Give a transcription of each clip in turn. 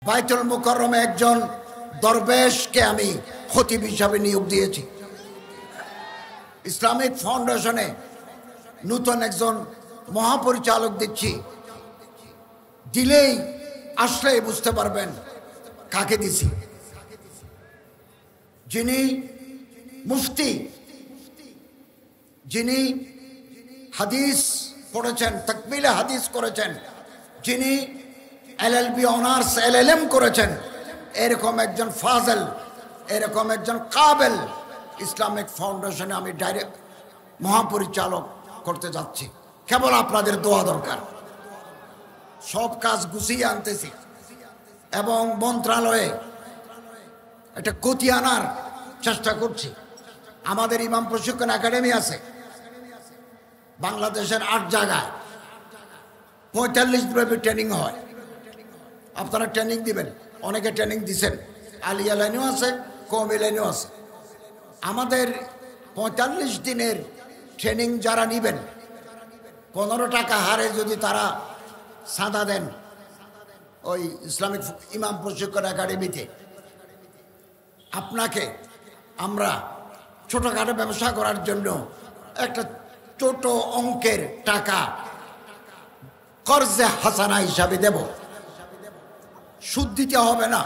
বাইতুল মুকাররমে একজন দরবেশকে আমি খতিব হিসাবে নিয়োগ দিয়েছি। ইসলামিক ফাউন্ডেশনে নতুন একজন মহাপরিচালক দিচ্ছি। দিলেই আসলেই বুঝতে পারবেন কাকে দিছি। যিনি মুফতি, যিনি হাদিস পড়েছেন, তাকমিলে হাদিস করেছেন, যিনি LLB অনার্স LLM করেছেন, এরকম একজন ফাজেল, এরকম একজন কাবেল ইসলামিক ফাউন্ডেশনে আমি ডাইরেক্ট মহাপরিচালক করতে যাচ্ছি। কেবল আপনাদের দোয়া দরকার। সব কাজ গুছিয়ে আনতেছি এবং মন্ত্রণালয়ে একটা গতি আনার চেষ্টা করছি। আমাদের ইমাম প্রশিক্ষণ একাডেমি আছে বাংলাদেশের 8 জায়গায়, 45 ব্যাপী ট্রেনিং হয়। আপনারা ট্রেনিং দিবেন, অনেকে ট্রেনিং দিছেন, আলিয়া লাইনেও আছে, কওমি লাইনেও আছে। আমাদের 45 দিনের ট্রেনিং যারা নিবেন, 15 টাকা হারে যদি তারা চাঁদা দেন ওই ইসলামিক ইমাম প্রশিক্ষণ একাডেমিতে, আপনাকে আমরা ছোটোখাটো ব্যবসা করার জন্য একটা ছোট অঙ্কের টাকা কর্জে হাসানা হিসাবে দেব। সুদ দিতে হবে না।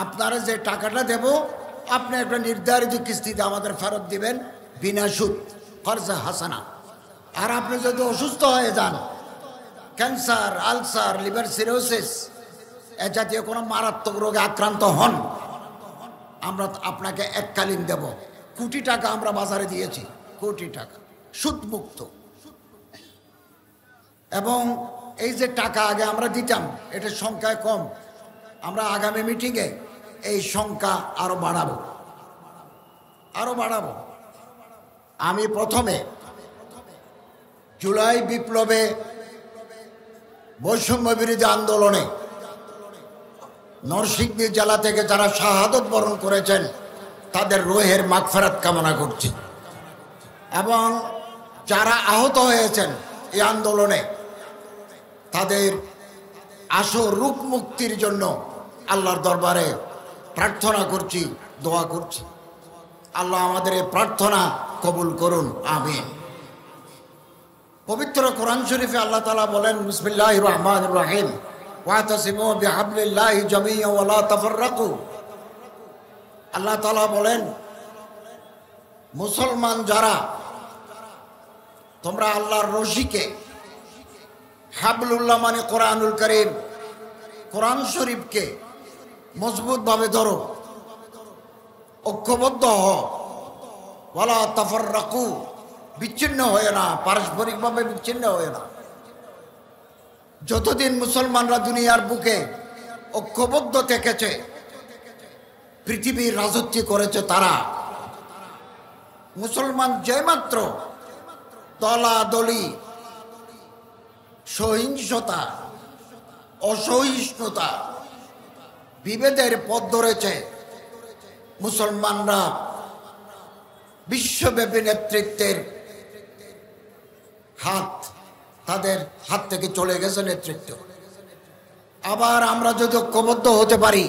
আপনারা যে টাকাটা দেব, আপনি একটা নির্ধারিত কিস্তিতে আমাদের ফেরত দিবেন বিনা সুদ, কর্জে হাসানা। আর আপনি যদি অসুস্থ হয়ে যান, ক্যান্সার, আলসার, লিভার সিরোসিস এ জাতীয় কোনো মারাত্মক রোগে আক্রান্ত হন, আমরা আপনাকে এককালীন দেব। কোটি টাকা আমরা বাজারে দিয়েছি, কোটি টাকা সুদমুক্ত। এবং এই যে টাকা আগে আমরা দিতাম, এটার সংখ্যায় কম। আমরা আগামী মিটিংয়ে এই সংখ্যা আরো বাড়াবো, আরো বাড়াবো। আমি প্রথমে জুলাই বিপ্লবে, বৈষম্য বিরোধী আন্দোলনে নরসিংদী জেলা থেকে যারা শাহাদত বরণ করেছেন তাদের রুহের মাগফিরাত কামনা করছি। এবং যারা আহত হয়েছেন এই আন্দোলনে তাদের আশু রূপ মুক্তির জন্য আল্লাহর দরবারে প্রার্থনা করছি, দোয়া করছি। আল্লাহ আমাদের এই প্রার্থনা কবুল করুন, আমিন। পবিত্র কোরআন শরীফে আল্লাহ তাআলা বলেন, বিসমিল্লাহির রহমানির রহিম, ওয়াতাসিমু বিহাবলিল্লাহি জামিআ ওয়া লা তাফাররাকু। আল্লাহ তাআলা বলেন, মুসলমান যারা, তোমরা আল্লাহর রশিকে, হাবলুল্লাহ মানে কোরআনুল কারীম, কোরআন শরীফকে মজবুতভাবে ধরো, ঐক্যবদ্ধ হও, ওয়া লা তাফাররাকু, বিচ্ছিন্ন হয়ে না, পারস্পরিকভাবে বিচ্ছিন্ন হয়ে না। যতদিন মুসলমানরা দুনিয়ার বুকে ঐক্যবদ্ধ থেকেছে, পৃথিবীর রাজত্ব করেছে তারা। মুসলমান যেমাত্র দলাদলি, সহিংসতা, অসহিষ্ণুতা, বিভেদের পথ ধরেছে, মুসলমানরা বিশ্বব্যাপী নেতৃত্বের তাদের হাত থেকে চলে গেছে নেতৃত্ব। আবার আমরা যদি ঐক্যবদ্ধ হতে পারি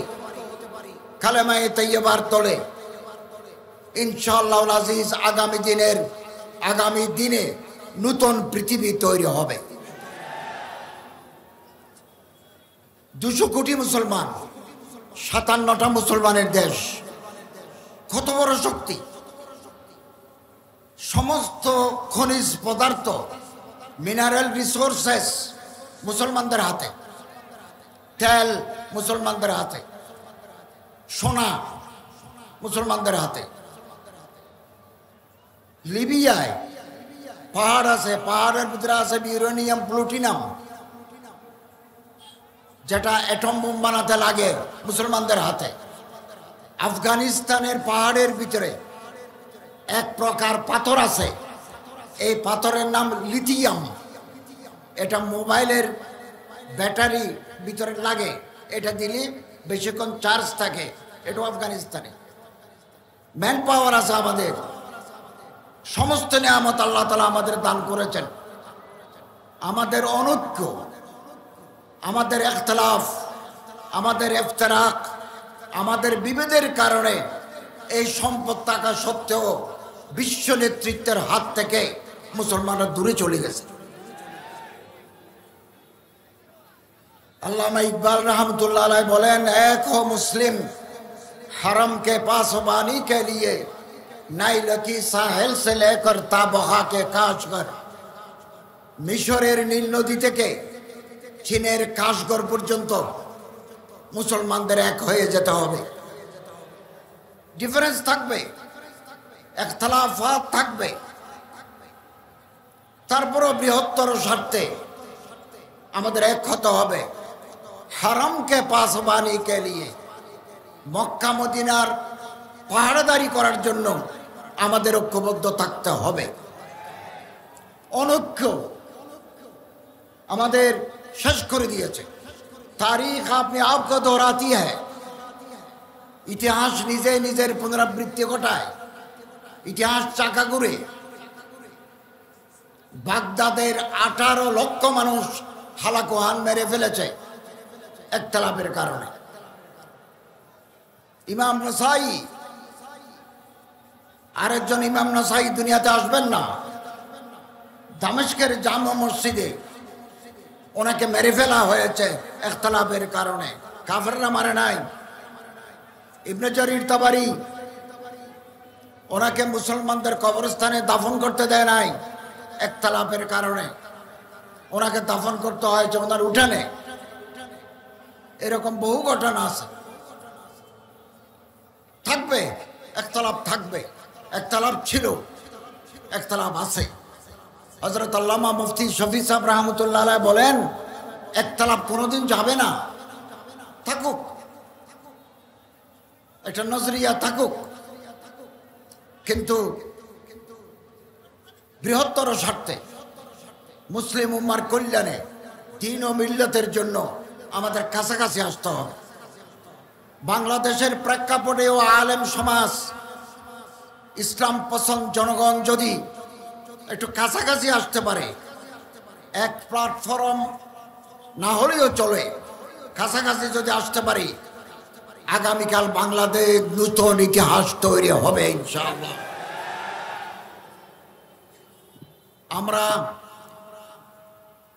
কালেমায়ে তাইয়্যিবার তলে, ইনশাআল্লাহুল আজিজ আগামী দিনে নতুন পৃথিবী তৈরি হবে। 200 কোটি মুসলমান, 57টা মুসলমানের দেশ, কত বড় শক্তি! সমস্ত খনিজ পদার্থ, মিনারেল রিসোর্সেস মুসলমানদের হাতে, তেল মুসলমানদের হাতে, সোনা মুসলমানদের হাতে। লিবিয়ায় পাহাড় আছে, পাহাড়ের ভিতরে আছে ইউরেনিয়াম, প্লুটোনিয়াম, যেটা অ্যাটম বোম বানাতে লাগে, মুসলমানদের হাতে। আফগানিস্তানের পাহাড়ের ভিতরে এক প্রকার পাথর আছে, এই পাথরের নাম লিথিয়াম। এটা মোবাইলের ব্যাটারি ভিতরে লাগে, এটা দিলে বেশিক্ষণ চার্জ থাকে। এটাও আফগানিস্তানে। ম্যান পাওয়ার আছে আমাদের, সমস্ত নিয়ামত আল্লাহ তাআলা আমাদের দান করেছেন। আমাদের অনৈক্য, আমাদের ইখতিলাফ, আমাদের ইফতিরাক, আমাদের বিভেদের কারণে এই সম্পদ থাকা সত্ত্বেও বিশ্ব নেতৃত্বের হাত থেকে মুসলমানরা দূরে চলে গেছে। আল্লামা ইকবাল रहमतुल्लाह अलैह बोलें, एक हो मुस्लिम हरम के पास बानी के लिए नाइल की साहिल से लेकर ताबहा के काशगर। মিশরের নীল নদী থেকে চীনের কাশগর পর্যন্ত মুসলমানদের এক হয়ে যেতে হবে। ডিফারেন্স থাকবে, ইখতিলাফাত থাকবে, তারপরও বৃহত্তর স্বার্থে আমাদের এক হতে হবে। হারাম কে পাসবানি কে লিয়ে, মক্কা মদিনার পাহারাদারি করার জন্য আমাদের ঐক্যবদ্ধ থাকতে হবে। অনৈক্য আমাদের শেষ করে দিয়েছে। তারিখ আপনি আপকে দোহরাতি হ্যায়, ইতিহাস নিজে নিজের পুনরাবৃত্তি ঘটায়, ইতিহাস চাকা ঘুরে। বাগদাদের 18 লক্ষ মানুষ হালাকুহান মেরে ফেলেছে ইখতিলাফের কারণে। ইমাম নাসাই, আরেকজন ইমাম নাসাই দুনিয়াতে আসবেন না, দামেস্কের জামা মসজিদে ওনাকে মেরে ফেলা হয়েছে ইখতিলাফের কারণে। কাফেররা মারে নাই। ইবনে জারির তাবারি ওনাকে মুসলমানদের কবরস্থানে দাফন করতে দেয় নাই ইখতিলাফের কারণে, ওনাকে দাফন করতে হয়েছে ওনার উঠানে। এরকম বহু ঘটনা আছে। থাকবে ইখতিলাফ, থাকবে ইখতিলাফ ছিল, ইখতিলাফ আছে। হযরত আল্লামা মুফতি শফি সাহেব रहमतुल्लाह अलैह বলেন, ইখতিলাফ কোনোদিন যাবে না, থাকুক, এটা নজরিয়া থাকুক, কিন্তু বৃহত্তর স্বার্থে মুসলিম উম্মার কল্যাণে, দ্বীন ও মিল্লাতের জন্য আমাদের কাছাকাছি আসতে হবে। বাংলাদেশের প্রেক্ষাপটেও আলেম সমাজ, ইসলাম পছন্দ জনগণ যদি একটু কাছাকাছি আসতে পারে, এক প্ল্যাটফর্ম না হলেও চলে, কাছাকাছি যদি আসতে পারি, আগামীকাল বাংলাদেশ নতুন ইতিহাস তৈরি হবে ইনশাআল্লাহ। আমরা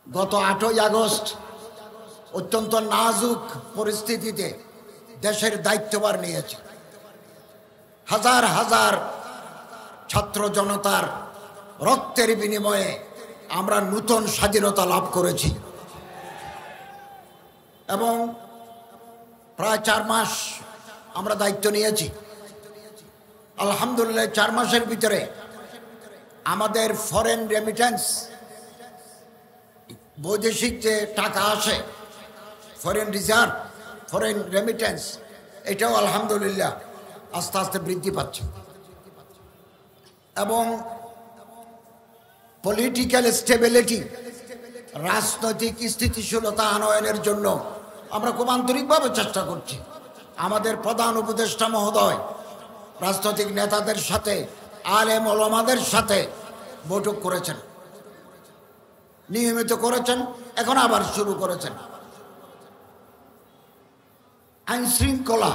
গত 8ই আগস্ট অত্যন্ত নাজুক পরিস্থিতিতে দেশের দায়িত্বভার নিয়েছি। হাজার হাজার ছাত্র জনতার রক্তের বিনিময়ে আমরা নতুন স্বাধীনতা লাভ করেছি এবং প্রায় 4 মাস আমরা দায়িত্ব নিয়েছি। আলহামদুলিল্লাহ 4 মাসের ভিতরে আমাদের ফরেন রেমিটেন্স, বৈদেশিক যে টাকা আসে, ফরেন রিজার্ভ, ফরেন রেমিটেন্স, এটাও আলহামদুলিল্লাহ আস্তে আস্তে বৃদ্ধি পাচ্ছে এবং পলিটিক্যাল স্টেবিলিটি, রাজনৈতিক স্থিতিশীলতা আনয়নের জন্য আমরা খুব আন্তরিকভাবে চেষ্টা করছি। আমাদের প্রধান উপদেষ্টা মহোদয় রাজনৈতিক নেতাদের সাথে, আলেম ওলামাদের সাথে বৈঠক করেছেন, নিয়মিত করেছেন, এখন আবার শুরু করেছেন। আইন শৃঙ্খলা,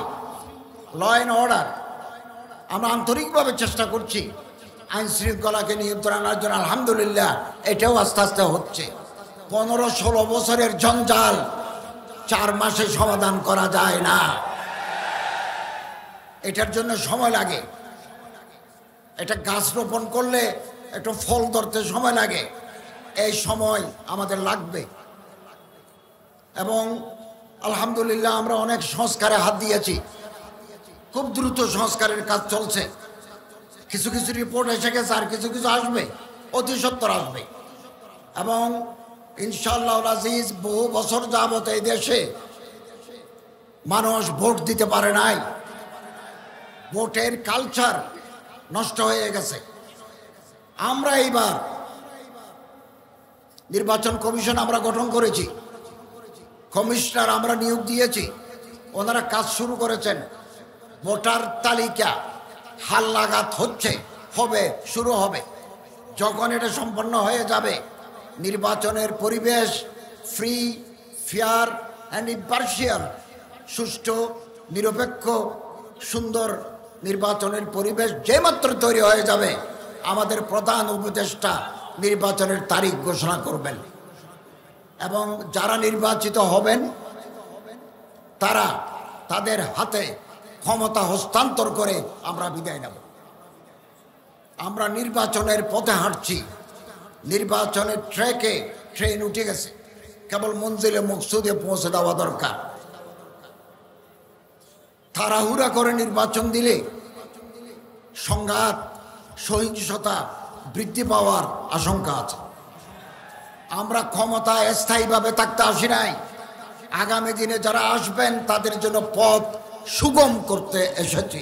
ল অ্যান্ড অর্ডার, আমরা আন্তরিকভাবে চেষ্টা করছি আইন শৃঙ্খলাকে নিয়ন্ত্রণ আনার জন্য। আলহামদুলিল্লাহ এটাও আস্তে আস্তে হচ্ছে। 15-16 বছরের জঞ্জাল 4 মাসে সমাধান করা যায় না, এটার জন্য সময় লাগে। এটা গাছ রোপণ করলে একটু ফল ধরতে সময় লাগে, এই সময় আমাদের লাগবে। এবং আলহামদুলিল্লাহ আমরা অনেক সংস্কারে হাত দিয়েছি, খুব দ্রুত সংস্কারের কাজ চলছে। কিছু কিছু রিপোর্ট এসে গেছে, আর কিছু কিছু আসবে, অতি সত্বর আসবে। এবং ইনশাআল্লাহ আজিজ, বহু বছর যাবত এই দেশে মানুষ ভোট দিতে পারে নাই, ভোটের কালচার নষ্ট হয়ে গেছে। আমরা এইবার নির্বাচন কমিশন আমরা গঠন করেছি, কমিশনার আমরা নিয়োগ দিয়েছি, ওনারা কাজ শুরু করেছেন। ভোটার তালিকা হালনাগাদ হচ্ছে, হবে, শুরু হবে। যখন এটা সম্পন্ন হয়ে যাবে, নির্বাচনের পরিবেশ ফ্রি, ফেয়ার অ্যান্ড ইম্পার্শিয়াল সুষ্ঠু নিরপেক্ষ সুন্দর নির্বাচনের পরিবেশ যেমাত্র তৈরি হয়ে যাবে আমাদের প্রধান উপদেষ্টা নির্বাচনের তারিখ ঘোষণা করবেন এবং যারা নির্বাচিত হবেন তারা তাদের হাতে ক্ষমতা হস্তান্তর করে আমরা বিদায় নেব। আমরা নির্বাচনের পথে হাঁটছি, নির্বাচনের ট্র্যাকে ট্রেন উঠে গেছে, কেবল মঞ্জিলে মকসুদে পৌঁছে দেওয়া দরকার। তাড়াহুড়া করে নির্বাচন দিলে সংঘাত সহিংসতা বৃদ্ধি পাওয়ার আশঙ্কা আছে। আমরা ক্ষমতায় স্থায়ীভাবে থাকতে আসি নাই, আগামী দিনে যারা আসবেন তাদের জন্য পথ সুগম করতে এসেছি।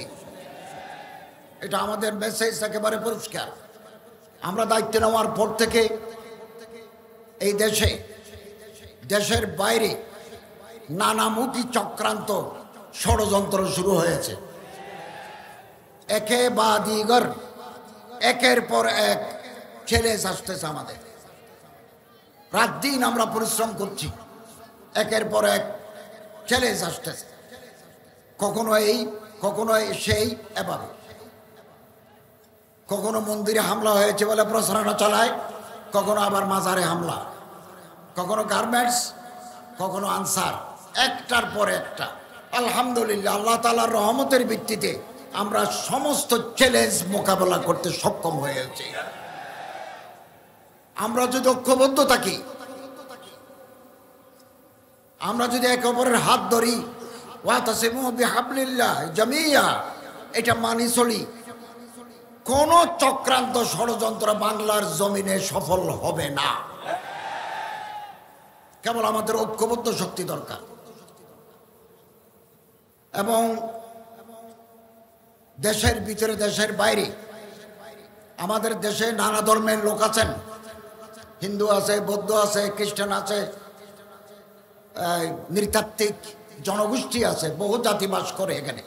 এটা আমাদের মেসেজ একেবারে পরিষ্কার। আমরা দায়িত্ব নেওয়ার পর থেকে এই দেশের বাইরে নানামুখী চক্রান্ত ষড়যন্ত্র শুরু হয়েছে। একে বা দিগর একের পর এক চ্যালেঞ্জ আসতেছে আমাদের। রাত দিন আমরা পরিশ্রম করছি, একের পর এক চ্যালেঞ্জ আসতেছে, কখনো এই কখনো সেই। এভাবে কখনো মন্দিরে হামলা হয়েছে বলে প্রচারণা চালায়, কখনো আবার মাজারে হামলা, কখনো গার্মেন্টস, কখনো আনসার, একটার পর একটা। আলহামদুলিল্লাহ, আল্লাহ তাআলার রহমতের ভিত্তিতে আমরা সমস্ত চ্যালেঞ্জ মোকাবেলা করতে সক্ষম হয়েছি। আমরা যদি ঐক্যবদ্ধ থাকি, আমরা যদি একে অপরের হাত ধরি, ওয়াতাসিমু বিহাবলিল্লাহ জামিয়া, এটা মানি চলি, কোন চক্রান্ত ষড়যন্ত্র বাংলার জমিনে সফল হবে না। কেবল আমাদের ঐক্যবদ্ধ শক্তি দরকার। এবং দেশের ভিতরে দেশের বাইরে আমাদের দেশে নানা ধর্মের লোক আছেন, হিন্দু আছে, বৌদ্ধ আছে, খ্রিস্টান আছে, নৃতাত্ত্বিক জনগোষ্ঠী আছে, বহু জাতি বাস করে এখানে।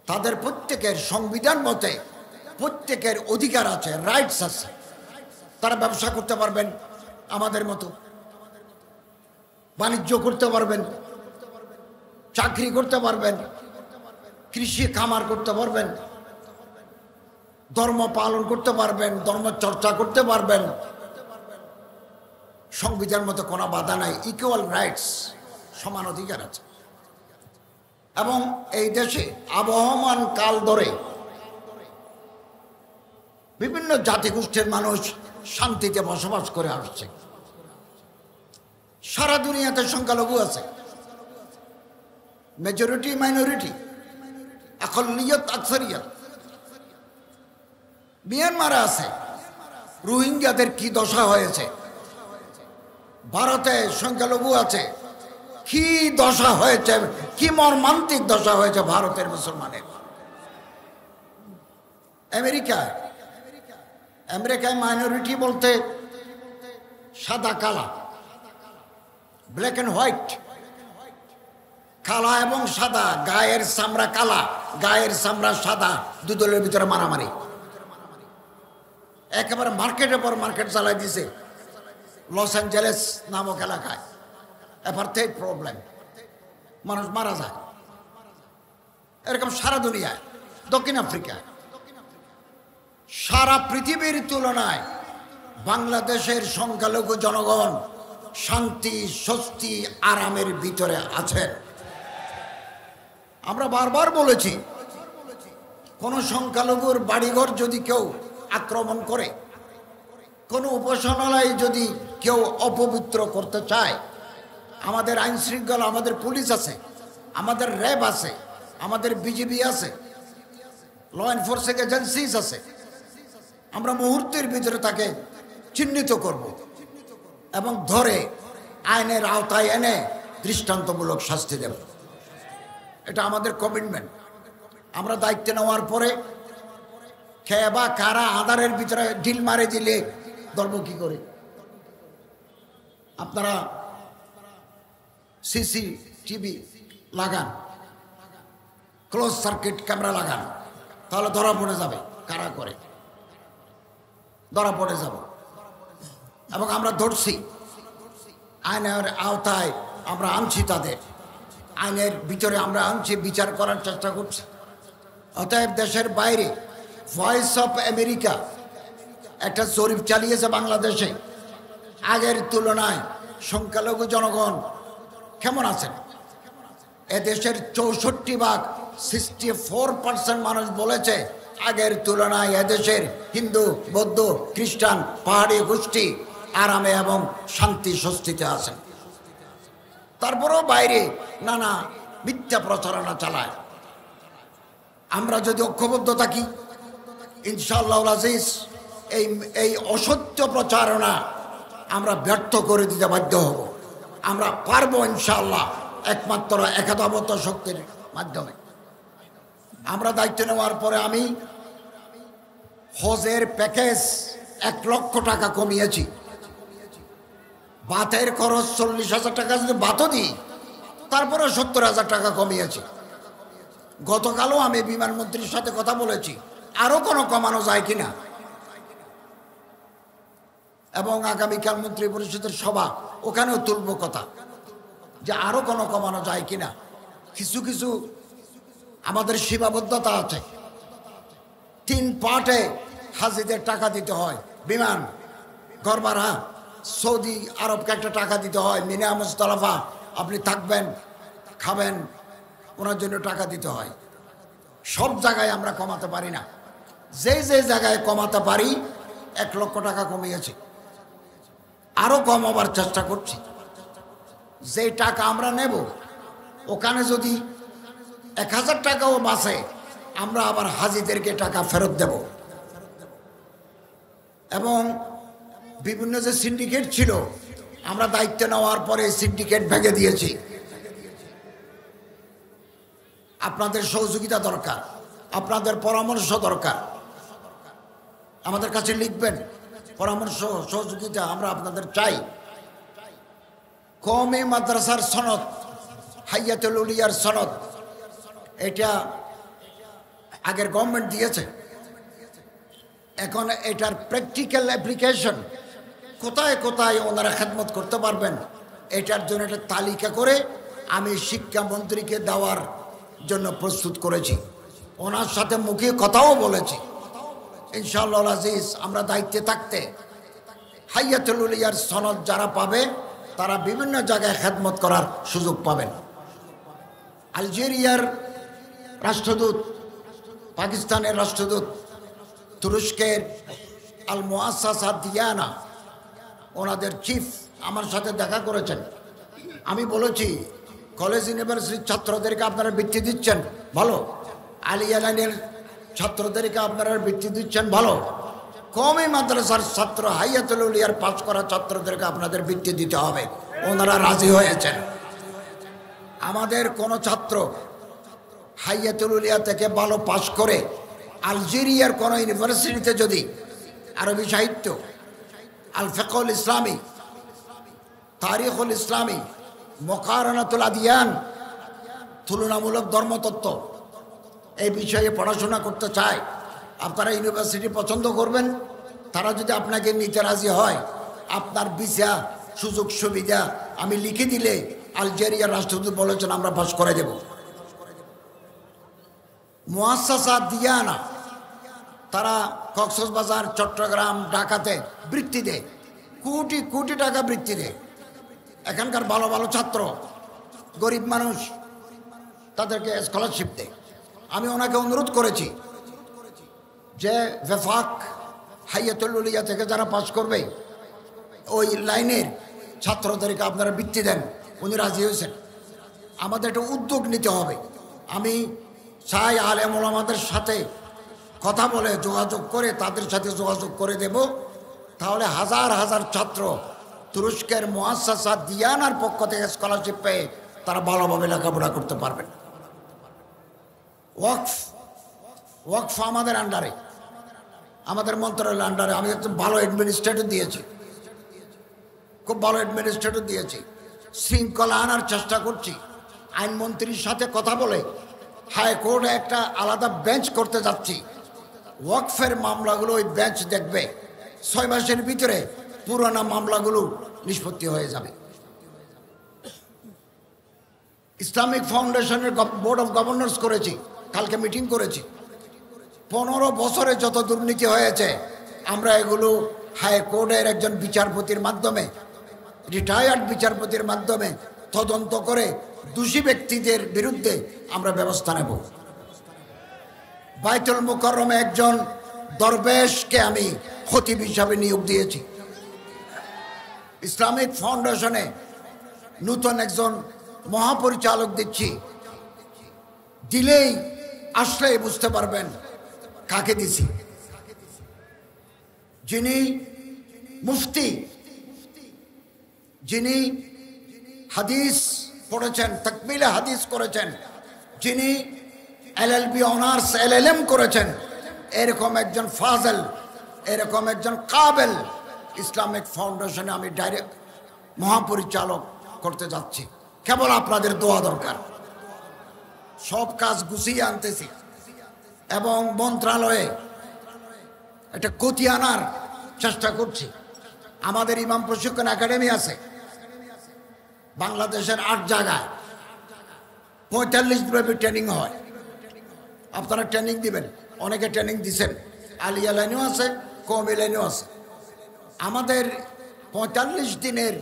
তাদের প্রত্যেকের সংবিধান মতে প্রত্যেকের অধিকার আছে, রাইটস আছে। তারা ব্যবসা করতে পারবেন আমাদের মতো, বাণিজ্য করতে পারবেন, চাকরি করতে পারবেন, কৃষি খামার করতে পারবেন, ধর্ম পালন করতে পারবেন, ধর্ম চর্চা করতে পারবেন। সংবিধান মতো কোনো বাধা নাই, ইকুয়াল রাইটস, সমান অধিকার আছে। এবং এই দেশে আবহমান কাল ধরে বিভিন্ন জাতিগোষ্ঠীর মানুষ শান্তিতে বসবাস করে আসছে। সারা দুনিয়াতে সংখ্যালঘু আছে, মেজরিটি মাইনরিটি, আকলিয়ত আকসারিয়ত। মিয়ানমারে আছে, রোহিঙ্গাদের কি দশা হয়েছে, ভারতে সংখ্যালঘু আছে, কি দশা হয়েছে, কি মর্মান্তিক দশা হয়েছে ভারতের মুসলমানের। আমেরিকায় মাইনরিটি বলতে সাদা কালা, ব্ল্যাক অ্যান্ড হোয়াইট, কালা এবং সাদা, গায়ের চামড়া কালা, গায়ের চামড়া সাদা, দুদলের ভিতরে মারামারি। একেবারে মার্কেটের পর মার্কেট চালাই দিছে লস অ্যাঞ্জেলেস নামক এলাকায়। অ্যাপার্থাইড প্রবলেম, মানুষ মারা যায়। এরকম সারা দুনিয়ায়, দক্ষিণ আফ্রিকায়, সারা পৃথিবীর তুলনায় বাংলাদেশের সংখ্যালঘু জনগণ শান্তি, স্বস্তি, আরামের ভিতরে আছেন। আমরা বারবার বলেছি, কোন সংখ্যালঘুর বাড়িঘর যদি কেউ আক্রমণ করে, কোন উপাসনালয় যদি কেউ অপবিত্র করতে চায়, আমাদের আইন শৃঙ্খলা, আমাদের পুলিশ আছে, আমাদের র্যাব আছে, আমাদের বিজিবি আছে, ল এনফোর্সিং এজেন্সিস আছে। আমরা মুহূর্তের ভিতরে তাকে চিহ্নিত করব এবং ধরে আইনের আওতায় এনে দৃষ্টান্তমূলক শাস্তি দেব। এটা আমাদের কমিটমেন্ট। আমরা দায়িত্ব নেওয়ার পরে খেয়ে বা কারা আধারের ভিতরে ঢিল মারে দিলে ধরব কি করে? আপনারা সিসিটিভি লাগান, ক্লোজ সার্কিট ক্যামেরা লাগান, তাহলে ধরা পড়ে যাবে কারা করে, ধরা পড়ে যাব। এবং আমরা ধরছি, আইনের আওতায় আমরা আনছি তাদের। আইনের ভিতরে আমরা আনছি, বিচার করার চেষ্টা করছি। অতএব দেশের বাইরে ভয়েস অফ আমেরিকা একটা জরিপ চালিয়েছে বাংলাদেশে, আগের তুলনায় সংখ্যালঘু জনগণ কেমন আছেন। এদেশের 64% 64% মানুষ বলেছে আগের তুলনায় এদেশের হিন্দু, বৌদ্ধ, খ্রিস্টান, পাহাড়ি গোষ্ঠী আরামে এবং শান্তি স্বস্তিতে আছেন। তারপরেও বাইরে নানা মিথ্যা প্রচারণা চালায়। আমরা যদি ঐক্যবদ্ধ থাকি ইনশাআল্লাহ আজিজ এই অসত্য প্রচারণা আমরা ব্যর্থ করে দিতে বাধ্য হব। আমরা পারবো ইনশাআল্লাহ, একমাত্র একাত্মতা শক্তির মাধ্যমে। আমরা দায়িত্ব নেওয়ার পরে আমি হজের প্যাকেজ 1 লক্ষ টাকা কমিয়েছি। বাতের খরচ 40,000 টাকা যদি বাতও দিই, তারপরে 70,000 টাকা কমিয়েছি। গতকালও আমি বিমানমন্ত্রীর সাথে কথা বলেছি, আরো কোনো কমানো যায় কিনা, এবং আগামীকাল মন্ত্রী পরিষদের সভা, ওখানেও তুলব কথা যে আরো কোনো কমানো যায় কিনা। কিছু কিছু আমাদের সীমাবদ্ধতা আছে। 3 পার্টে হাজিদের টাকা দিতে হয়, বিমান, ঘর ভাড়া, সৌদি আরবকে একটা টাকা দিতে হয়, মিনা মুজদালিফা আপনি থাকবেন, খাবেন, ওনার জন্য টাকা দিতে হয়। সব জায়গায় আমরা কমাতে পারি না, যে যে জায়গায় কমাতে পারি 1 লক্ষ টাকা কমিয়েছি, আরো কমাবার চেষ্টা করছি। যে টাকা আমরা নেব ওখানে যদি 1000 টাকাও বাঁচে, আমরা আবার হাজিদেরকে টাকা ফেরত দেব। এবং বিভিন্ন যে সিন্ডিকেট ছিল, আমরা দায়িত্ব নেওয়ার পরে সিন্ডিকেট ভেঙে দিয়েছি। আপনাদের সহযোগিতা দরকার, আপনাদের পরামর্শ দরকার। আমাদের কাছে লিখবেন পরামর্শ, সহযোগিতা আমরা আপনাদের চাই। কওমি মাদ্রাসার সনদ, হাইয়াতুল উলিয়ার সনদ, এটা আগের গভর্নমেন্ট দিয়েছে। এখন এটার প্র্যাকটিক্যাল অ্যাপ্লিকেশন কোথায় কোথায় ওনারা খেদমত করতে পারবেন, এটার জন্য একটা তালিকা করে আমি শিক্ষামন্ত্রীকে দেওয়ার জন্য প্রস্তুত করেছি। ওনার সাথে মুখে কথাও বলেছি। ইনশাআল্লাহ আজিজ আমরা দায়িত্বে থাকতে হাইয়াতুল উলিয়ার সনদ যারা পাবে তারা বিভিন্ন জায়গায় খেদমত করার সুযোগ পাবেন। আলজেরিয়ার রাষ্ট্রদূত, পাকিস্তানের রাষ্ট্রদূত, তুরস্কের আল মুআসসাসা দিয়ানা, ওনাদের চিফ আমার সাথে দেখা করেছেন। আমি বলেছি কলেজ ইউনিভার্সিটির ছাত্রদেরকে আপনারা বৃত্তি দিচ্ছেন, ভালো। আলিয়া লাইনের ছাত্রদেরকে আপনারা বৃত্তি দিচ্ছেন, ভালো। কওমি মাদ্রাসার ছাত্র, হাইয়াতুল উলিয়ার পাস করা ছাত্রদেরকে আপনাদের বৃত্তি দিতে হবে। ওনারা রাজি হয়েছেন। আমাদের কোনো ছাত্র হাইয়াতুল উলিয়া থেকে ভালো পাস করে আলজেরিয়ার কোনো ইউনিভার্সিটিতে যদি আরবি সাহিত্য, আল ফিকহুল ইসলামী, তারিখুল ইসলামী, মুকারানাতুল আদিয়ান, তুলনামূলক ধর্মতত্ত্ব, এই বিষয়ে পড়াশোনা করতে চায়, আপনারা ইউনিভার্সিটি পছন্দ করবেন। তারা যদি আপনাকে নিতে রাজি হয়, আপনার ভিসা সুযোগ সুবিধা আমি লিখে দিলে আলজেরিয়ার রাষ্ট্রদূত বলেছেন আমরা পাস করে দেব। মুআসসাসা দিয়ানা, তারা কক্সবাজার, চট্টগ্রাম, ঢাকাতে বৃত্তি দেয়, কোটি কোটি টাকা বৃত্তি দেয়। এখানকার ভালো ভালো ছাত্র, গরিব মানুষ, তাদেরকে স্কলারশিপ দেয়। আমি ওনাকে অনুরোধ করেছি যে ভেফাক, হাইয়াতুল উলিয়া থেকে যারা পাস করবে ওই লাইনের ছাত্রদেরকে আপনারা বৃত্তি দেন। উনি রাজি হয়েছেন। আমাদের একটা উদ্যোগ নিতে হবে। আমি চাই আলেম ওলামাদের সাথে কথা বলে যোগাযোগ করে তাদের সাথে যোগাযোগ করে দেব, তাহলে হাজার হাজার ছাত্র তুরস্কের মুআসসাসা দিয়ানার পক্ষ থেকে স্কলারশিপ পেয়ে তারা ভালোভাবে লেখাপড়া করতে পারবেন। ওয়াকফ আমাদের আন্ডারে, আমাদের মন্ত্রণালয়ের আন্ডারে। আমি একটু ভালো অ্যাডমিনিস্ট্রেটর দিয়েছি, খুব ভালো অ্যাডমিনিস্ট্রেটর দিয়েছি। শৃঙ্খলা আনার চেষ্টা করছি। আইনমন্ত্রীর সাথে কথা বলে হাইকোর্টে একটা আলাদা বেঞ্চ করতে যাচ্ছি। ওয়াকফের মামলাগুলো ওই বেঞ্চ দেখবে, 6 মাসের ভিতরে পুরোনো মামলাগুলো নিষ্পত্তি হয়ে যাবে। ইসলামিক ফাউন্ডেশনের বোর্ড অফ গভর্নর্স করেছি, কালকে মিটিং করেছি। 15 বছরে যত দুর্নীতি হয়েছে আমরা এগুলো হাইকোর্টের একজন বিচারপতির মাধ্যমে, রিটায়ার্ড বিচারপতির মাধ্যমে তদন্ত করে দোষী ব্যক্তিদের বিরুদ্ধে আমরা ব্যবস্থা নেব। বাইতুল মুকাররমে একজন দরবেশকে আমি খতিব হিসাবে নিয়োগ দিয়েছি। ইসলামিক ফাউন্ডেশনে নূতন একজন মহাপরিচালক দিচ্ছি। দিলেই আসলেই বুঝতে পারবেন কাকে দিছি। যিনি মুফতি, যিনি হাদিস পড়েছেন, তাকমিলে হাদিস করেছেন, যিনি LLB অনার্স LLM করেছেন, এরকম একজন ফাজল, এরকম একজন কাবেল ইসলামিক ফাউন্ডেশনে আমি ডাইরেক্ট মহাপরিচালক করতে যাচ্ছি। কেবল আপনাদের দোয়া দরকার। সব কাজ গুছিয়ে আনতেছি এবং মন্ত্রণালয়ে একটা গতি আনার চেষ্টা করছি। আমাদের ইমাম প্রশিক্ষণ একাডেমি আছে বাংলাদেশের 8 জায়গায়, 45 ব্যাপী ট্রেনিং হয়। আপনারা ট্রেনিং দিবেন, অনেকে ট্রেনিং দিচ্ছেন, আলিয়া লাইনেও আছে, কওমি লাইনেও আছে। আমাদের 45 দিনের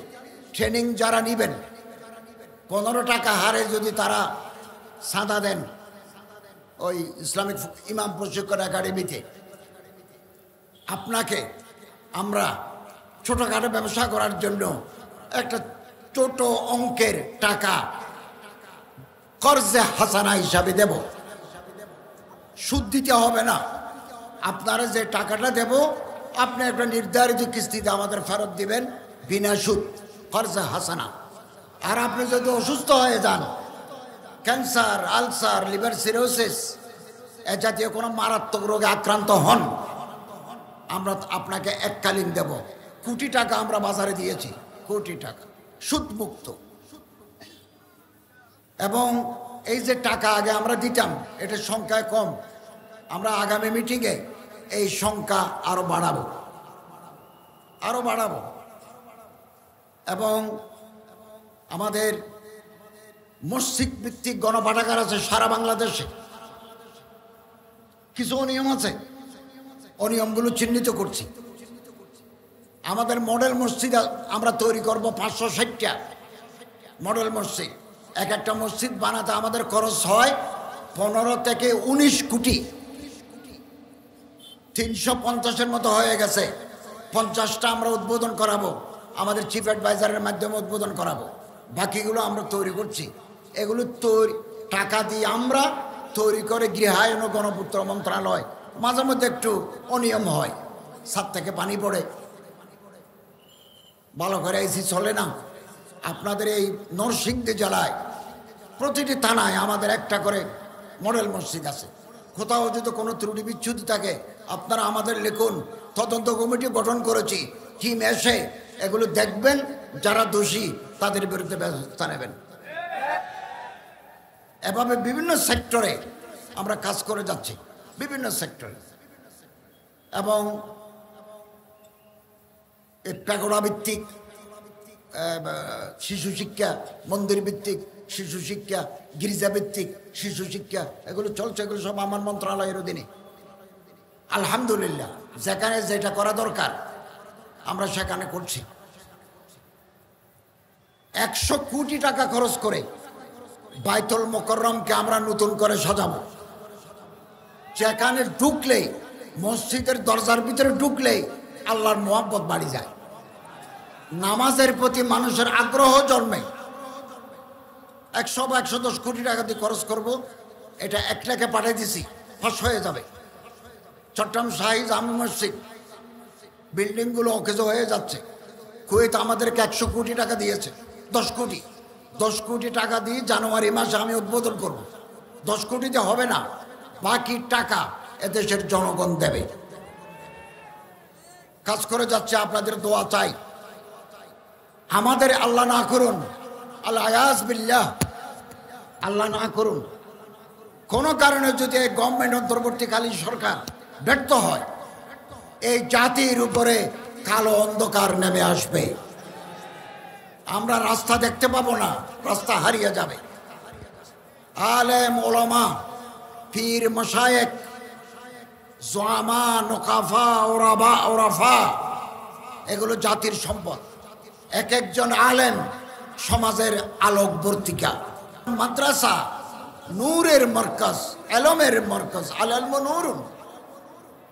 ট্রেনিং যারা নেবেন, 15 টাকা হারে যদি তারা চাঁদা দেন ওই ইসলামিক ইমাম প্রশিক্ষণ একাডেমিতে, আপনাকে আমরা ছোটোখাটো ব্যবসা করার জন্য একটা ছোট অঙ্কের টাকা কর্জে হাসানা হিসাবে দেব। সুদ দিতে হবে না। আপনারা যে টাকাটা দেব আপনি একটা নির্ধারিত কিস্তিতে আমাদের ফেরত দিবেন বিনা সুদ, কর্জে হাসানা। আর আপনি যদি অসুস্থ হয়ে যান, ক্যান্সার, আলসার, লিভার সিরোসিস এ জাতীয় কোনো মারাত্মক রোগে আক্রান্ত হন, আমরা আপনাকে এককালীন দেব। কোটি টাকা আমরা বাজারে দিয়েছি, কোটি টাকা সুদমুক্ত। এবং এই যে টাকা আগে আমরা দিতাম, এটার সংখ্যায় কম। আমরা আগামী মিটিংয়ে এই সংখ্যা আরো বাড়াবো। এবং আমাদের মসজিদ ভিত্তিক গণপাঠাগার আছে সারা বাংলাদেশে। কিছু অনিয়ম আছে, অনিয়মগুলো চিহ্নিত করছি। আমাদের মডেল মসজিদ আমরা তৈরি করব 560টা মডেল মসজিদ। এক একটা মসজিদ বানাতে আমাদের খরচ হয় 15 থেকে 19 কোটি। 350-এর মতো হয়ে গেছে। 50টা আমরা উদ্বোধন করাবো, আমাদের চিফ অ্যাডভাইজারের মাধ্যমে উদ্বোধন করাবো। বাকিগুলো আমরা তৈরি করছি। এগুলো টাকা দিয়ে আমরা তৈরি করে গৃহায়ন ও গণপূর্ত মন্ত্রণালয়। মাঝে মধ্যে একটু অনিয়ম হয়, ছাদ থেকে পানি পড়ে, ভালো করে এসি চলে না। আপনাদের এই নরসিংদী জেলায় প্রতিটি থানায় আমাদের একটা করে মডেল মসজিদ আছে। কোথাও যদি কোনো ত্রুটি বিচ্ছুতি থাকে আপনারা আমাদের লিখুন, তদন্ত কমিটি গঠন করেছি, টিম এসে এগুলো দেখবেন, যারা দোষী তাদের বিরুদ্ধে ব্যবস্থা নেবেন। এভাবে বিভিন্ন সেক্টরে আমরা কাজ করে যাচ্ছি, বিভিন্ন সেক্টরে। এবং এই প্যাগোডা ভিত্তিক শিশু শিক্ষা, মন্দির ভিত্তিক শিশু শিক্ষা, গির্জা ভিত্তিক শিশু শিক্ষা, এগুলো চলছে। এগুলো সব আমার মন্ত্রণালয়ের অধীনে। আলহামদুলিল্লাহ, যেখানে যেটা করা দরকার আমরা সেখানে করছি। 100 কোটি টাকা খরচ করে বাইতুল মুকাররমকে আমরা নতুন করে সাজাবো। যেখানে ঢুকলেই, মসজিদের দরজার ভিতরে ঢুকলেই আল্লাহর মোহাব্বত বাড়ি যায়, নামাজের প্রতি মানুষের আগ্রহ জন্মে। 100 বা 110 কোটি টাকা দিয়ে খরচ করব। এটা একটাকে পাঠিয়ে দিছি, ফাঁস হয়ে যাবে। চট্টগ্রাম শাহী জামে মসজিদ বিল্ডিংগুলো অকেজো হয়ে যাচ্ছে। কুয়েত আমাদেরকে 100 কোটি টাকা দিয়েছে, 10 কোটি টাকা দিয়ে জানুয়ারি মাসে আমি উদ্বোধন করব। 10 কোটিতে হবে না, বাকি টাকা এদেশের জনগণ দেবে। কাজ করে যাচ্ছে, আপনাদের দোয়া চাই। আমাদের আল্লাহ না করুন, আল্লাহ আয়াজ বিল্লাহ, আল্লাহ না করুন, কোনো কারণে যদি এই গভর্নমেন্ট অন্তর্বর্তীকালীন সরকার ব্যর্থ হয়, এই জাতির উপরে কালো অন্ধকার নেমে আসবে। আমরা রাস্তা দেখতে পাবো না, রাস্তা হারিয়ে যাবে। আলেম ওলামা, পীর মশায়েক, জোয়ামা, নোকাফা, ওরাবা, ওরাফা, এগুলো জাতির সম্পদ। এক একজন আলেম সমাজের আলোকবর্তিকা। মাদ্রাসা নূরের মরকজ, এলমের মরকজ, আল ইলমু নূরুন,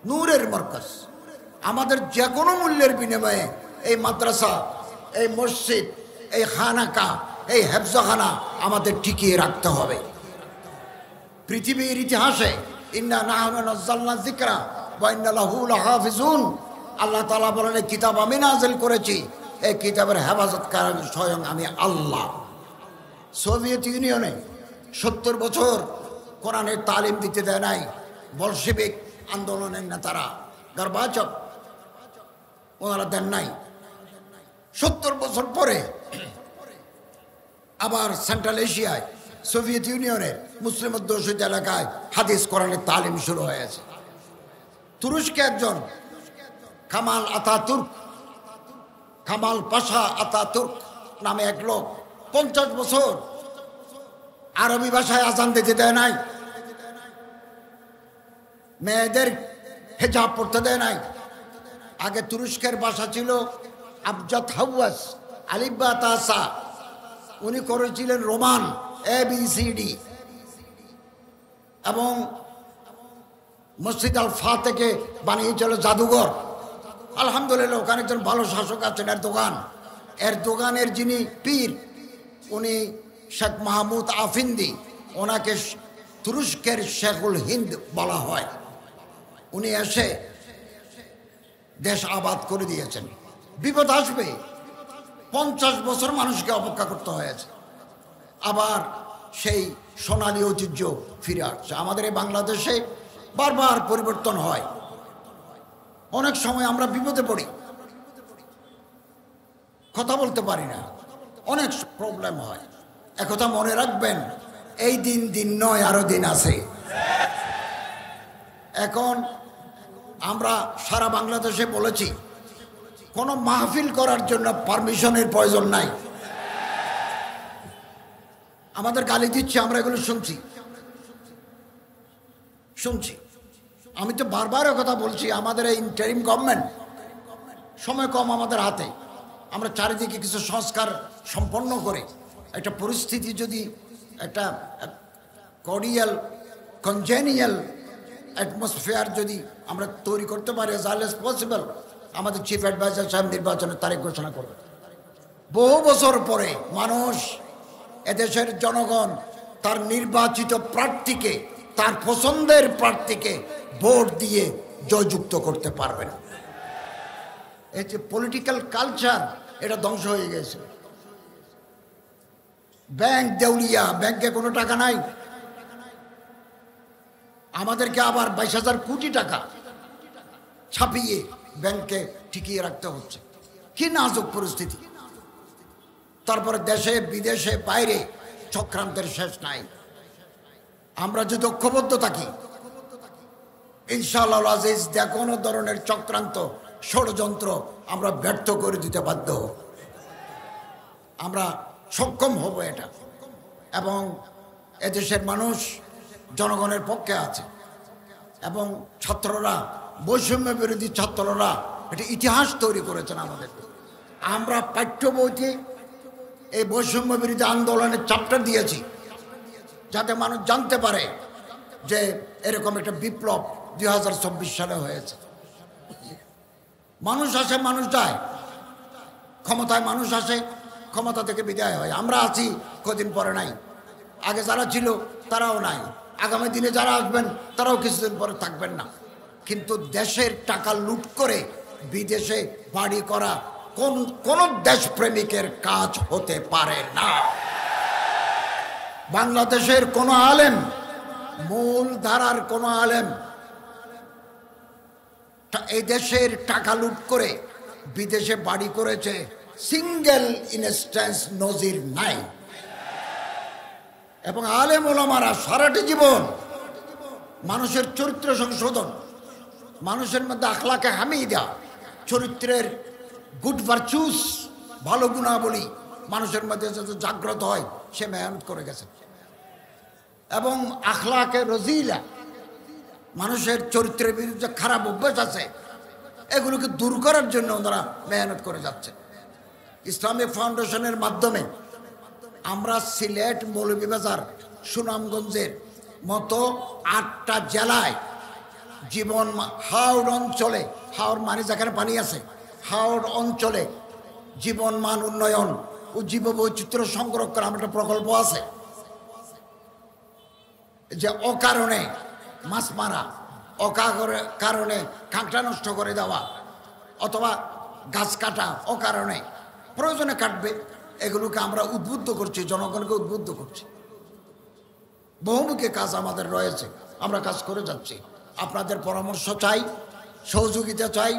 নূরের মরকজ। আমাদের যে কোনো মূল্যের বিনিময়ে এই মাদ্রাসা, এই মসজিদ, এই খানাকা, এই হেফজখানা আমাদের টিকিয়ে রাখতে হবে। পৃথিবীর ইতিহাসে ইন্না নাহনু নাযালনা যিকরা ওয়া ইন্না লাহু লাহাফিজুন, আল্লাহ তাআলা বলেন এই কিতাব আমি নাযিল করেছি, এই কিতাবের হেফাজতকারী স্বয়ং আমি আল্লাহ। সোভিয়েত ইউনিয়নে 70 বছর কোরআনের তালিম দিতে দেয় নাই বলশেভিক আন্দোলনের নেতারা, গর্বাচব, ওনারা দেন নাই। 70 বছর পরে আবার সেন্ট্রাল এশিয়ায়, সোভিয়েত ইউনিয়নের মুসলিম অধ্যুষিত এলাকায় হাদিস কোরআনের তালিম শুরু হয়েছে। তুরস্কে একজন কামাল আতাতুর্ক, কামাল পাশা আতাতুর্ক নামে এক লোক 50 বছর আরবি ভাষায় আজান দিতে দেয় নাই, মেয়েদের হেজাব পড়তে দেয় নাই। আগে তুরস্কের ভাষা ছিল আবজাদ হাওয়াস, আলিফবা তাসা, উনি করেছিলেন রোমান ABCD, এবং মসজিদ আল ফাতেকে বানিয়েছিল জাদুঘর। আলহামদুলিল্লাহ ওখানে একজন ভালো শাসক আছেন, এর দোকানের যিনি পীর, উনি শেখ মাহমুদ আফিন্দি, ওনাকে তুরস্কের শেখুল হিন্দ বলা হয়। উনি এসে দেশ আবাদ করে দিয়েছেন। বিপদ আসবে, 50 বছর মানুষকে অপেক্ষা করতে হয়েছে, আবার সেই সোনালী ঐতিহ্য ফিরে আসছে। আমাদের এই বাংলাদেশে বারবার পরিবর্তন হয়, অনেক সময় আমরা বিপদে পড়ি, কথা বলতে পারি না, অনেক প্রবলেম হয়। একথা মনে রাখবেন, এই দিন দিন নয়, আরো দিন আছে। এখন আমরা সারা বাংলাদেশে বলেছি কোনো মাহফিল করার জন্য পারমিশনের প্রয়োজন নাই। আমাদের গালি দিচ্ছে, আমরা এগুলো শুনছি। আমি তো বারবার কথা বলছি, আমাদের এই ইন্টারিম গভর্নমেন্ট, সময় কম আমাদের হাতে, আমরা চারিদিকে কিছু সংস্কার সম্পন্ন করে একটা পরিস্থিতি যদি একটা কর্ডিয়াল কনজেনিয়াল অ্যাটমসফিয়ার যদি আমরা তৈরি করতে পারি as early as possible, আমাদের চিফ অ্যাডভাইজার সাহেব নির্বাচনের তারিখ ঘোষণা করবে। বহু বছর পরে মানুষ, এদেশের জনগণ তার নির্বাচিত প্রার্থীকে, তার পছন্দের প্রার্থীকে ভোট দিয়ে জয়যুক্ত করতে পারবেন। এই যে পলিটিক্যাল কালচার, এটা ধ্বংস হয়ে গেছে। ব্যাংক দেউলিয়া, ব্যাংকে কোনো টাকা নাই, আমাদেরকে আবার 22,000 কোটি টাকা ছাপিয়ে ব্যাংকে টিকিয়ে রাখতে হচ্ছে। কি নাজুক পরিস্থিতি। তারপরে দেশে বিদেশে বাইরে চক্রান্তের শেষ নাই। আমরা যদি ঐক্যবদ্ধ থাকি, ইনশাআল্লাহ আজিজ, যে কোনো ধরনের চক্রান্ত, ষড়যন্ত্র আমরা ব্যর্থ করে দিতে বাধ্য হব, আমরা সক্ষম হব এটা। এবং এদেশের মানুষ জনগণের পক্ষে আছে, এবং ছাত্ররা, বৈষম্য বিরোধী ছাত্ররা একটা ইতিহাস তৈরি করেছেন আমাদের। আমরা পাঠ্য বইতে এই বৈষম্য বিরোধী আন্দোলনের চ্যাপ্টার দিয়েছি, যাতে মানুষ জানতে পারে যে এরকম একটা বিপ্লব 2024 সালে হয়েছে। মানুষ আসে, মানুষ যায়, ক্ষমতায় মানুষ আসে, ক্ষমতা থেকে বিদায় হয়। আমরা আছি, কদিন পরে নাই। আগে যারা ছিল তারাও নাই, আগামী দিনে যারা আসবেন তারাও কিছুদিন পরে থাকবেন না। কিন্তু দেশের টাকা লুট করে বিদেশে বাড়ি করা কোন দেশপ্রেমিকের কাজ হতে পারে না। বাংলাদেশের কোন আলেম, মূল ধারার কোন আলেম এই দেশের টাকা লুট করে বিদেশে বাড়ি করেছে, সিঙ্গেল ইনস্ট্যান্স নজির নাই। এবং আলেম ওলামারা সারাটি জীবন মানুষের চরিত্র সংশোধন, মানুষের মধ্যে আখলাকে হামিদা, চরিত্রের গুড ভার্চুস, ভালো গুণাবলী মানুষের মধ্যে যাতে জাগ্রত হয়, সে মেহনত করে গেছে। এবং আখলাকে রজিলা, মানুষের চরিত্রের বিরুদ্ধে খারাপ অভ্যাস আছে, এগুলোকে দূর করার জন্য ওনারা মেহনত করে যাচ্ছে। ইসলামী ফাউন্ডেশনের মাধ্যমে আমরা সিলেট, মৌলভীবাজার, সুনামগঞ্জের মতো 8টা জেলায় জীবন হাওড় অঞ্চলে, হাওড় মানে যেখানে পানি আছে, হাওড় অঞ্চলে জীবন মান উন্নয়ন ও জীববৈচিত্র্য সংরক্ষণ আমার একটা প্রকল্প আছে, যে অকারণে মাছ মারা, কারণে কাঁকড়া নষ্ট করে দেওয়া অথবা গাছ কাটা অকারণে, প্রয়োজনে কাটবে, এগুলোকে আমরা উদ্বুদ্ধ করছি, জনগণকে উদ্বুদ্ধ করছি। বহুমুখী কাজ আমাদের রয়েছে, আমরা কাজ করে যাচ্ছি। আপনাদের পরামর্শ চাই, সহযোগিতা চাই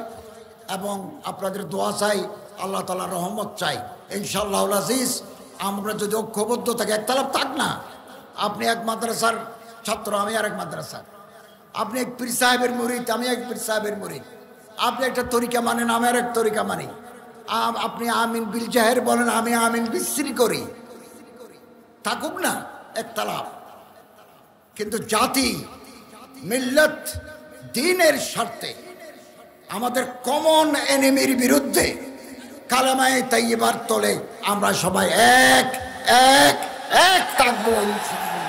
এবং আপনাদের দোয়া চাই, আল্লাহ তাআলার রহমত চাই ইনশাআল্লাহ আজিজ। আমরা যদি ঐক্যবদ্ধ থাকি, একতলাপ থাক না, আপনি এক মাদ্রাসার ছাত্র, আমি আরেক মাদ্রাসার, আপনি এক পীর সাহেবের মুরিদ, আমি এক পীর সাহেবের মুরিদ, আপনি একটা তরিকা মানেন, আমি আরেক তরিকা মানি, আপনি আমিন বিল জাহের বলেন, আমি আমিন বিসরি করি, থাকুক না একতলাপ। কিন্তু জাতি, মিল্লত, দ্বীনের স্বার্থে আমাদের কমন এনিমির বিরুদ্ধে কালেমায়ে তাইয়্যিবার তলে আমরা সবাই এক এক এক থাকবো ইনশাআল্লাহ।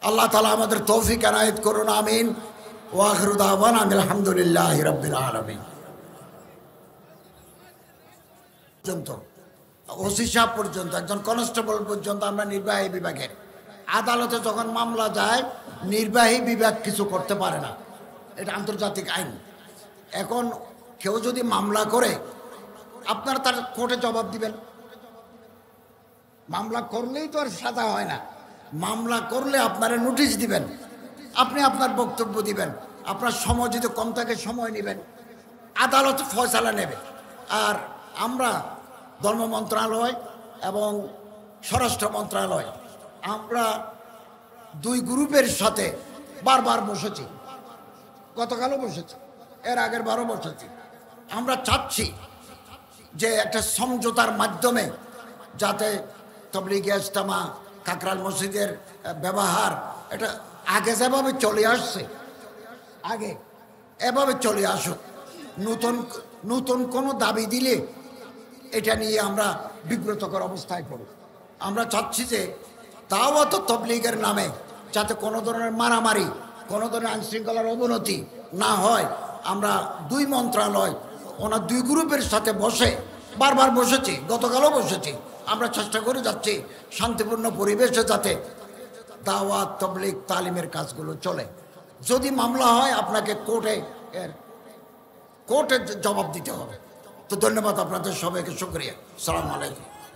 আল্লাহ তাআলা আমাদের তৌফিক এনায়েত করুন, আমিন। ওয়া আখিরু দাওয়ানা আলহামদুলিল্লাহি রাব্বিল আলামিন। ওসি সাহেব পর্যন্ত, একজন কনস্টেবল পর্যন্ত আমরা নির্বাহী বিভাগের, আদালতে যখন মামলা যায় নির্বাহী বিভাগ কিছু করতে পারে না, এটা আন্তর্জাতিক আইন। এখন কেউ যদি মামলা করে আপনারা তার কোর্টে জবাব দিবেন। মামলা করলেই তো আর সাজা হয় না, মামলা করলে আপনারা নোটিশ দিবেন, আপনি আপনার বক্তব্য দিবেন, আপনার সময় যদি কম থাকে সময় নেবেন, আদালত ফয়সালা নেবে। আর আমরা ধর্ম মন্ত্রণালয় এবং স্বরাষ্ট্র মন্ত্রণালয়, আমরা 2 গ্রুপের সাথে বারবার বসেছি, গতকালও বসেছি, এর আগের বারও বসেছি। আমরা চাচ্ছি যে একটা সমঝোতার মাধ্যমে যাতে তবলিগে ইজতেমা, কাকরাল মসজিদের ব্যবহার, এটা আগে যেভাবে চলে আসছে, আগে এভাবে চলে আসুক। নতুন কোনো দাবি দিলে এটা নিয়ে আমরা বিব্রতকর অবস্থায় পড়ি। আমরা চাচ্ছি যে দাওয়াত তবলিগের নামে যাতে কোনো ধরনের মারামারি, কোনো ধরনের আইনশৃঙ্খলার অবনতি না হয়, আমরা 2 মন্ত্রণালয় ওনার 2 গ্রুপের সাথে বসে বারবার বসেছি, গতকালও বসেছি। আমরা চেষ্টা করে যাচ্ছি শান্তিপূর্ণ পরিবেশে যাতে দাওয়াত তবলিগ তালিমের কাজগুলো চলে। যদি মামলা হয় আপনাকে কোর্টে জবাব দিতে হবে। তো ধন্যবাদ আপনাদের সবাইকে, শুকরিয়া, সালাম আলাইকুম।